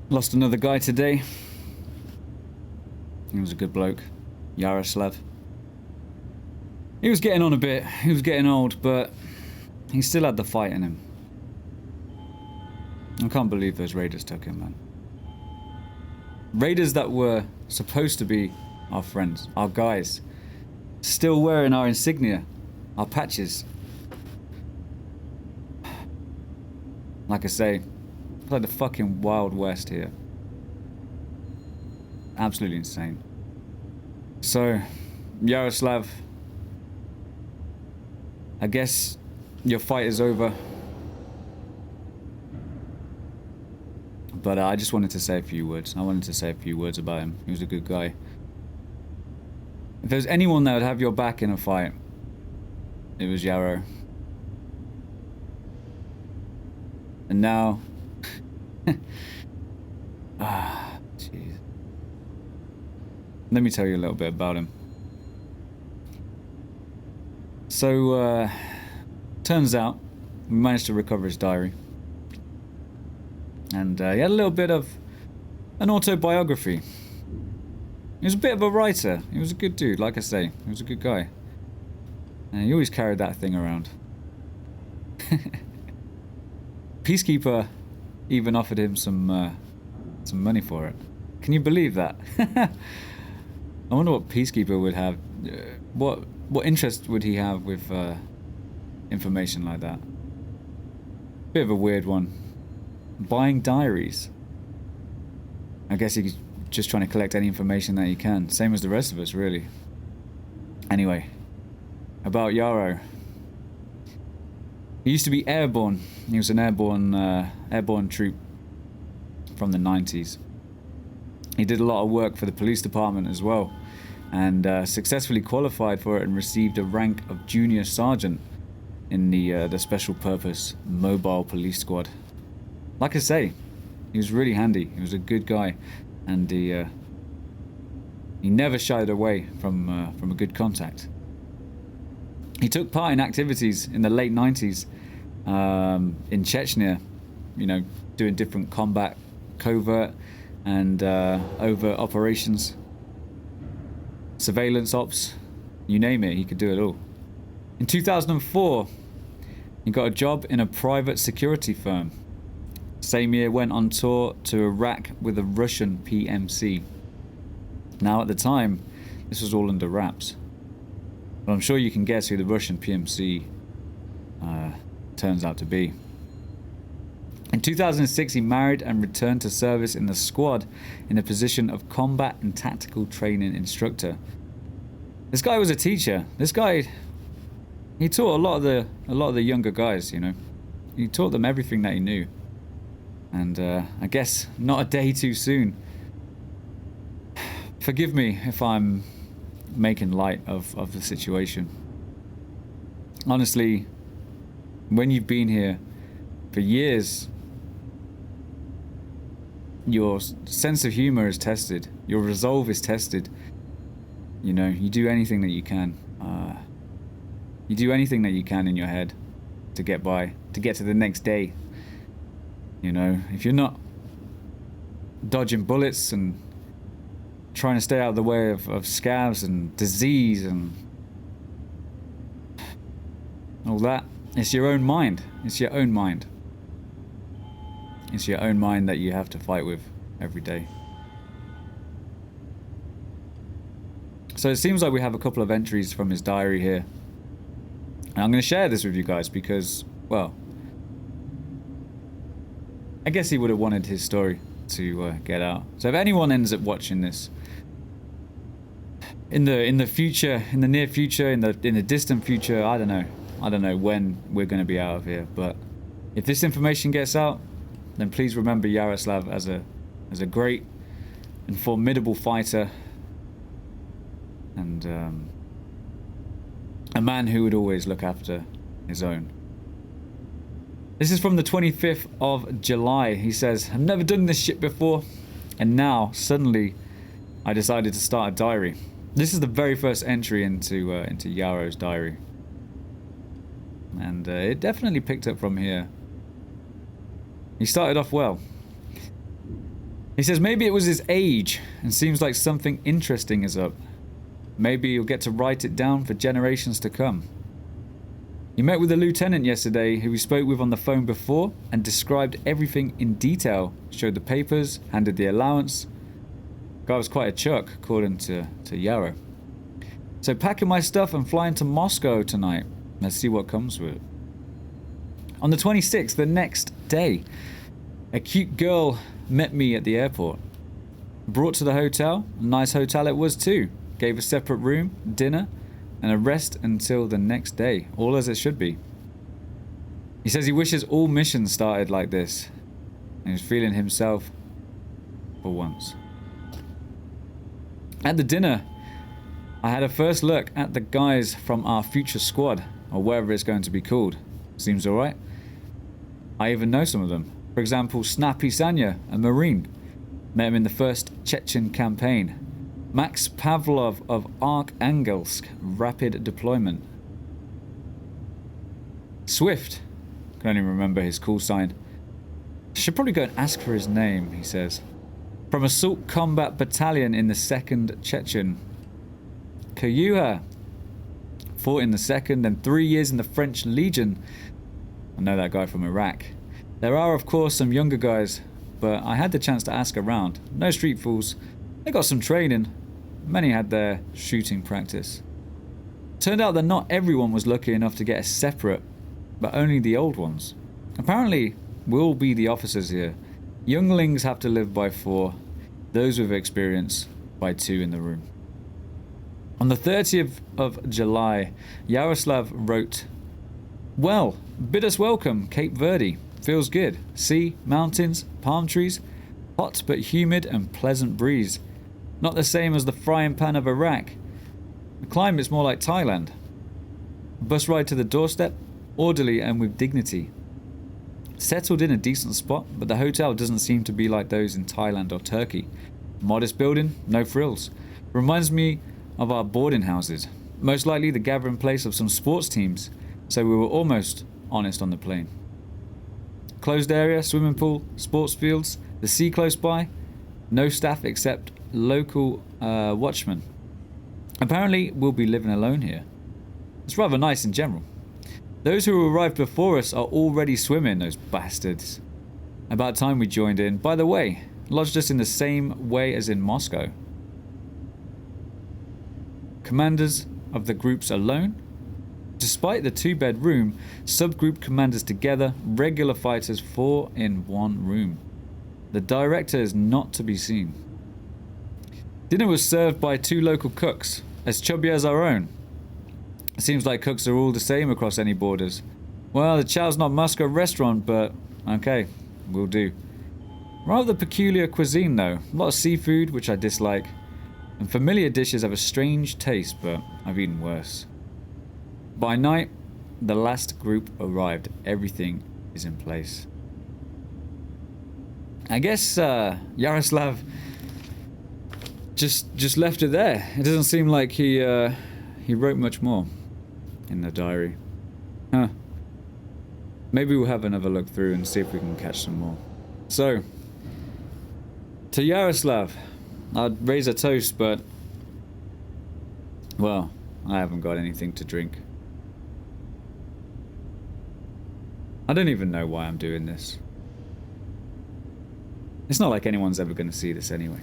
Lost another guy today. He was a good bloke. Yaroslav. He was getting on a bit. He was getting old, but he still had the fight in him. I can't believe those raiders took him, man. Raiders that were supposed to be our friends, our guys, still wearing our insignia, our patches. Like I say, it's like the fucking Wild West here. Absolutely insane. So, Yaroslav, I guess your fight is over. But I just wanted to say a few words. I wanted to say a few words about him. He was a good guy. If there's anyone that would have your back in a fight, it was Yarrow. And now... jeez. Let me tell you a little bit about him. So, turns out, we managed to recover his diary. And he had a little bit of an autobiography. He was a bit of a writer. He was a good dude, like I say. He was a good guy. And he always carried that thing around. Peacekeeper even offered him some money for it. Can you believe that? I wonder what Peacekeeper would have. What interest would he have with information like that? Bit of a weird one. Buying diaries. I guess he's just trying to collect any information that he can. Same as the rest of us, really. Anyway, about Yarrow. He used to be airborne. He was an airborne troop from the 90s. He did a lot of work for the police department as well, and successfully qualified for it and received a rank of junior sergeant in the special purpose mobile police squad. Like I say, he was really handy. He was a good guy, and he never shied away from a good contact. He took part in activities in the late 90s in Chechnya, you know, doing different combat, covert, and overt operations, surveillance ops, you name it, he could do it all. In 2004, he got a job in a private security firm. Same year went on tour to Iraq with a Russian PMC. Now at the time, this was all under wraps. But I'm sure you can guess who the Russian PMC turns out to be. In 2006, he married and returned to service in the squad in the position of combat and tactical training instructor. This guy was a teacher. This guy, he taught a lot of the younger guys, you know. He taught them everything that he knew. And I guess not a day too soon. Forgive me if I'm making light of the situation. Honestly, when you've been here for years, your sense of humor is tested. Your resolve is tested. You know, you do anything that you can. You do anything that you can in your head to get by, to get to the next day. You know, if you're not dodging bullets and trying to stay out of the way of scavs and disease and all that, it's your own mind. It's your own mind. It's your own mind that you have to fight with every day. So it seems like we have a couple of entries from his diary here. And I'm going to share this with you guys because, well, I guess he would have wanted his story to get out. So if anyone ends up watching this in the future, in the near future, in the distant future, I don't know when we're going to be out of here. But if this information gets out, then please remember Yaroslav as a great and formidable fighter, and a man who would always look after his own. This is from the 25th of July. He says, I've never done this shit before, and now, suddenly, I decided to start a diary. This is the very first entry into Yarrow's diary. And it definitely picked up from here. He started off well. He says maybe it was his age and seems like something interesting is up. Maybe you'll get to write it down for generations to come. He met with a lieutenant yesterday who we spoke with on the phone before and described everything in detail, showed the papers, handed the allowance. Guy was quite a chuck, according to Yarrow. So packing my stuff and flying to Moscow tonight. Let's see what comes with it. On the 26th, the next day, a cute girl met me at the airport. Brought to the hotel, a nice hotel it was too. Gave a separate room, dinner, and a rest until the next day, all as it should be. He says he wishes all missions started like this, and he's feeling himself for once. At the dinner, I had a first look at the guys from our future squad, or whatever it's going to be called. Seems alright. I even know some of them. For example, Snappy Sanya, a Marine. Met him in the first Chechen campaign. Max Pavlov of Arkhangelsk, rapid deployment. Swift, can only remember his call sign. Should probably go and ask for his name, he says. From Assault Combat Battalion in the 2nd Chechen. Kayuha, fought in the 2nd and 3 years in the French Legion. I know that guy from Iraq. There are of course some younger guys, but I had the chance to ask around. No street fools. They got some training. Many had their shooting practice. Turned out that not everyone was lucky enough to get a separate, but only the old ones. Apparently, we'll be the officers here. Younglings have to live by 4, those with experience by 2 in the room. On the 30th of July, Yaroslav wrote, well, bid us welcome, Cape Verde. Feels good. Sea, mountains, palm trees, hot but humid and pleasant breeze. Not the same as the frying pan of Iraq. The climate's more like Thailand. Bus ride to the doorstep, orderly and with dignity. Settled in a decent spot, but the hotel doesn't seem to be like those in Thailand or Turkey. Modest building, no frills. Reminds me of our boarding houses. Most likely the gathering place of some sports teams, so we were almost honest on the plane. Closed area, swimming pool, sports fields, the sea close by. No staff except local watchmen. Apparently we'll be living alone here. It's rather nice in general. Those who arrived before us are already swimming, those bastards. About time we joined in. By the way, lodged us in the same way as in Moscow. Commanders of the groups alone. Despite the 2-bed room, subgroup commanders together, regular fighters 4 in 1 room. The director is not to be seen. Dinner was served by 2 local cooks, as chubby as our own. It seems like cooks are all the same across any borders. Well, the chow's not Moscow restaurant, but okay, will do. Rather peculiar cuisine though, a lot of seafood, which I dislike. And familiar dishes have a strange taste, but I've eaten worse. By night, the last group arrived. Everything is in place. I guess Yaroslav just left it there. It doesn't seem like he wrote much more in the diary. Huh. Maybe we'll have another look through and see if we can catch some more. So, to Yaroslav, I'd raise a toast, but well, I haven't got anything to drink. I don't even know why I'm doing this. It's not like anyone's ever going to see this anyway.